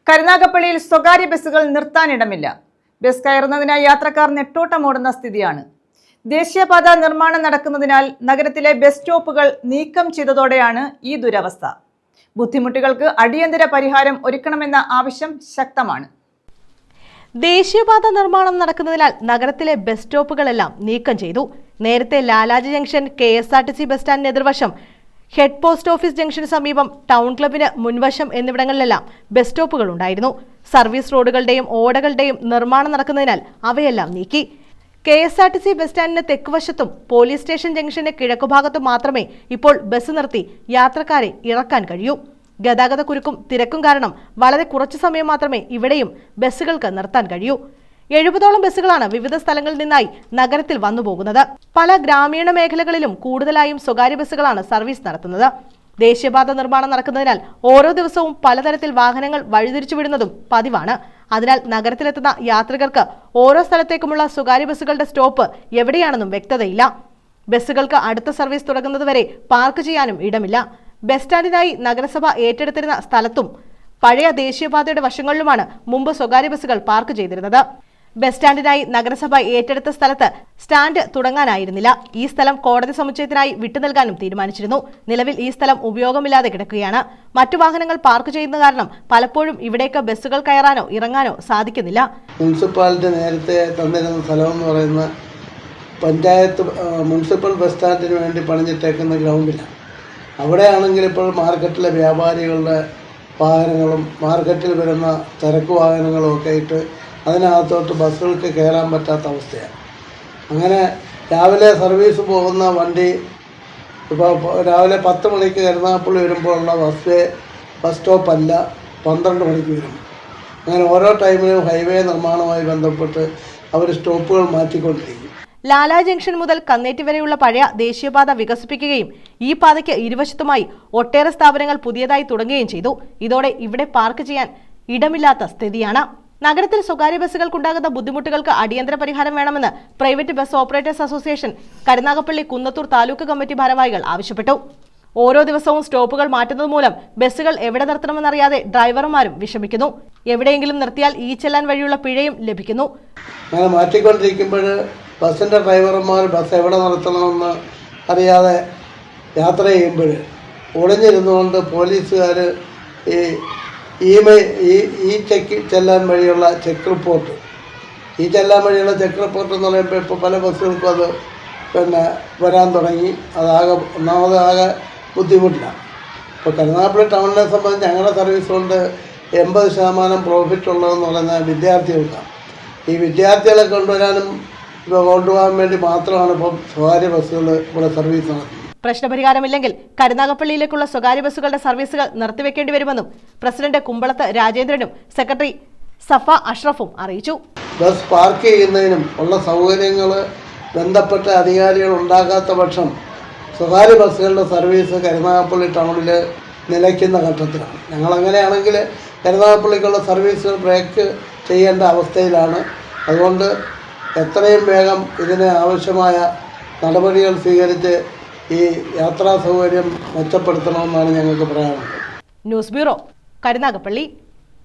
കരുനാഗപ്പള്ളിയിൽ സ്വകാര്യ ബസ്സുകൾ നിർത്താനിടമില്ല. ബസ് കയറുന്നതിനായി യാത്രക്കാർ നെട്ടോട്ടമോടുന്ന സ്ഥിതിയാണ്. ദേശീയപാത നിർമ്മാണം നടക്കുന്നതിനാൽ നഗരത്തിലെ ബസ് സ്റ്റോപ്പുകൾ നീക്കം ചെയ്തതോടെയാണ് ഈ ദുരവസ്ഥ. ബുദ്ധിമുട്ടുകൾക്ക് അടിയന്തര പരിഹാരം ഒരുക്കണമെന്ന ആവശ്യം ശക്തമാണ്. ദേശീയപാത നിർമ്മാണം നടക്കുന്നതിനാൽ നഗരത്തിലെ ബസ് സ്റ്റോപ്പുകളെല്ലാം നീക്കം ചെയ്തു. നേരത്തെ ലാലാജി ജംഗ്ഷൻ KSRTC ബസ് സ്റ്റാൻഡിന് എതിർവശം, ഹെഡ് പോസ്റ്റ് ഓഫീസ് ജംഗ്ഷന് സമീപം, ടൗൺ ക്ലബിന് മുൻവശം എന്നിവിടങ്ങളിലെല്ലാം ബസ് സ്റ്റോപ്പുകൾ ഉണ്ടായിരുന്നു. സർവീസ് റോഡുകളുടെയും ഓടകളുടെയും നിർമ്മാണം നടക്കുന്നതിനാൽ അവയെല്ലാം നീക്കി. KSRTC ബസ് സ്റ്റാൻഡിന് തെക്കുവശത്തും പോലീസ് സ്റ്റേഷൻ ജംഗ്ഷന്റെ കിഴക്കുഭാഗത്തും മാത്രമേ ഇപ്പോൾ ബസ് നിർത്തി യാത്രക്കാരെ ഇറക്കാൻ കഴിയൂ. ഗതാഗത കുരുക്കും തിരക്കും കാരണം വളരെ കുറച്ചു സമയം മാത്രമേ ഇവിടെയും ബസ്സുകൾക്ക് നിർത്താൻ കഴിയൂ. 70ഓളം ബസ്സുകളാണ് വിവിധ സ്ഥലങ്ങളിൽ നിന്നായി നഗരത്തിൽ വന്നുപോകുന്നത്. പല ഗ്രാമീണ മേഖലകളിലും കൂടുതലായും സ്വകാര്യ ബസ്സുകളാണ് സർവീസ് നടത്തുന്നത്. ദേശീയപാത നിർമ്മാണം നടക്കുന്നതിനാൽ ഓരോ ദിവസവും പലതരത്തിൽ വാഹനങ്ങൾ വഴിതിരിച്ചുവിടുന്നതും പതിവാണ്. അതിനാൽ നഗരത്തിലെത്തുന്ന യാത്രികർക്ക് ഓരോ സ്ഥലത്തേക്കുമുള്ള സ്വകാര്യ ബസ്സുകളുടെ സ്റ്റോപ്പ് എവിടെയാണെന്നും വ്യക്തതയില്ല. ബസ്സുകൾക്ക് അടുത്ത സർവീസ് തുടങ്ങുന്നതുവരെ പാർക്ക് ചെയ്യാനും ഇടമില്ല. ബസ് സ്റ്റാൻഡിനായി നഗരസഭ ഏറ്റെടുത്തിരുന്ന സ്ഥലത്തും പഴയ ദേശീയപാതയുടെ വശങ്ങളിലുമാണ് മുമ്പ് സ്വകാര്യ ബസ്സുകൾ പാർക്ക് ചെയ്തിരുന്നത്. ബസ് സ്റ്റാൻഡിനായി നഗരസഭ ഏറ്റെടുത്ത സ്ഥലത്ത് സ്റ്റാൻഡ് തുടങ്ങാനായിരുന്നില്ല. ഈ സ്ഥലം കോടതി സമുച്ചയത്തിനായി വിട്ടുനൽകാനും തീരുമാനിച്ചിരുന്നു. നിലവിൽ ഈ സ്ഥലം ഉപയോഗമില്ലാതെ കിടക്കുകയാണ്. മറ്റു വാഹനങ്ങൾ പാർക്ക് ചെയ്യുന്ന കാരണം പലപ്പോഴും ഇവിടേക്ക് ബസ്സുകൾ കയറാനോ ഇറങ്ങാനോ സാധിക്കുന്നില്ല. മുനിസിപ്പാലിറ്റി നേരത്തെ തന്നിരുന്ന സ്ഥലം എന്ന് പറയുന്ന പഞ്ചായത്ത് മുനിസിപ്പൽ ബസ് സ്റ്റാൻഡിന് വേണ്ടി പണിഞ്ഞിട്ടേക്കുന്ന ഗ്രൗണ്ടിലാണ്. അവിടെയാണെങ്കിൽ ഇപ്പോൾ മാർക്കറ്റിലെ വ്യാപാരികളുടെ വാഹനങ്ങളും മാർക്കറ്റിൽ വരുന്ന ചരക്ക് വാഹനങ്ങളും ഒക്കെ ആയിട്ട് അതിനകത്തോട്ട് ബസ്സുകൾക്ക് കയറാൻ പറ്റാത്ത അവസ്ഥയാണ്. അങ്ങനെ രാവിലെ സർവീസ് പോകുന്ന വണ്ടി ഇപ്പോൾ രാവിലെ 10 മണിക്ക് കരുനാഗപ്പള്ളി വരുമ്പോഴുള്ള ബസ് സ്റ്റോപ്പല്ല 12 മണിക്ക് വരും. അങ്ങനെ ഓരോ ടൈമിലും ഹൈവേ നിർമ്മാണവുമായി ബന്ധപ്പെട്ട് അവർ സ്റ്റോപ്പുകൾ മാറ്റിക്കൊണ്ടിരിക്കും. ലാലാ ജംഗ്ഷൻ മുതൽ കന്നേറ്റി വരെയുള്ള പഴയ ദേശീയപാത വികസിപ്പിക്കുകയും ഈ പാതയ്ക്ക് ഇരുവശത്തുമായി ഒട്ടേറെ സ്ഥാപനങ്ങൾ പുതിയതായി തുടങ്ങുകയും ചെയ്തു. ഇതോടെ ഇവിടെ പാർക്ക് ചെയ്യാൻ ഇടമില്ലാത്ത സ്ഥിതിയാണ്. നഗരത്തിൽ സ്വകാര്യ ബസ്സുകൾക്കുണ്ടാകുന്ന ബുദ്ധിമുട്ടുകൾക്ക് അടിയന്തര പരിഹാരം വേണമെന്ന് private bus operators association Karunagappally Kunnathur taluk committee ഭാരവാഹികൾ ആവശ്യപ്പെട്ടു. ഓരോ ദിവസവും സ്റ്റോപ്പുകൾ മാറ്റുന്നത് മൂലം ബസ്സുകൾ എവിടെ നിർത്തണമെന്നറിയാതെ ഡ്രൈവർമാരും വിഷമിക്കുന്നു. എവിടെയെങ്കിലും നിർത്തിയാൽ ഈ ചെല്ലാൻ വഴിയുള്ള പിഴയും ലഭിക്കുന്നു. അങ്ങനെ മാറ്റിക്കൊണ്ടിരിക്കുമ്പോൾ ബസ്സിൻ്റെ ഡ്രൈവർമാർ ബസ് എവിടെ നിർത്തണമെന്ന് അറിയാതെ യാത്ര ചെയ്യുമ്പോൾ ഒളിഞ്ഞിരുന്നുകൊണ്ട് പോലീസുകാർ ഈ ചെക്ക് ചെല്ലാൻ വഴിയുള്ള ചെക്ക് റിപ്പോർട്ട് എന്ന് പറയുമ്പോൾ ഇപ്പോൾ പല ബസ്സുകൾക്കും അത് വരാൻ തുടങ്ങി. ഒന്നാമതാകെ ബുദ്ധിമുട്ടില്ല. ഇപ്പോൾ കരുനാഗപ്പള്ളി ടൗണിനെ സംബന്ധിച്ച് ഞങ്ങളുടെ സർവീസ് കൊണ്ട് 80% പ്രോഫിറ്റ് ഉള്ളതെന്ന് പറയുന്നത് വിദ്യാർത്ഥികൾക്കാണ്. ഈ വിദ്യാർത്ഥികളെ കൊണ്ടുപോകാൻ വേണ്ടി മാത്രമാണ് ഇപ്പം സ്വകാര്യ ബസ്സുകൾ ഇവിടെ സർവീസ് നടത്തുന്നത്. പ്രശ്നപരിഹാരമില്ലെങ്കിൽ കരുനാഗപ്പള്ളിയിലേക്കുള്ള സ്വകാര്യ ബസ്സുകളുടെ സർവീസുകൾ നിർത്തിവെക്കേണ്ടി വരുമെന്നും പ്രസിഡന്റ് കുമ്പളത്ത് രാജേന്ദ്രനും സെക്രട്ടറി സഫ അഷ്റഫും അറിയിച്ചു. ബസ് പാർക്ക് ചെയ്യുന്നതിനും ഉള്ള സൗകര്യങ്ങൾ ബന്ധപ്പെട്ട അധികാരികൾ ഉണ്ടാകാത്ത പക്ഷം സ്വകാര്യ ബസ്സുകളുടെ സർവീസ് കരുനാഗപ്പള്ളി ടൗണിൽ നിലയ്ക്കുന്ന ഘട്ടത്തിലാണ്. ഞങ്ങളങ്ങനെയാണെങ്കിൽ കരുനാഗപ്പള്ളിക്കുള്ള സർവീസുകൾ ബ്രേക്ക് ചെയ്യേണ്ട അവസ്ഥയിലാണ്. അതുകൊണ്ട് എത്രയും വേഗം ഇതിന് ആവശ്യമായ നടപടികൾ സ്വീകരിച്ച് ഈ യാത്രാ സൗകര്യം മെച്ചപ്പെടുത്തണമെന്നാണ് ഞങ്ങൾക്ക് പറയാനുള്ളത്. News bureau, Karunagappally.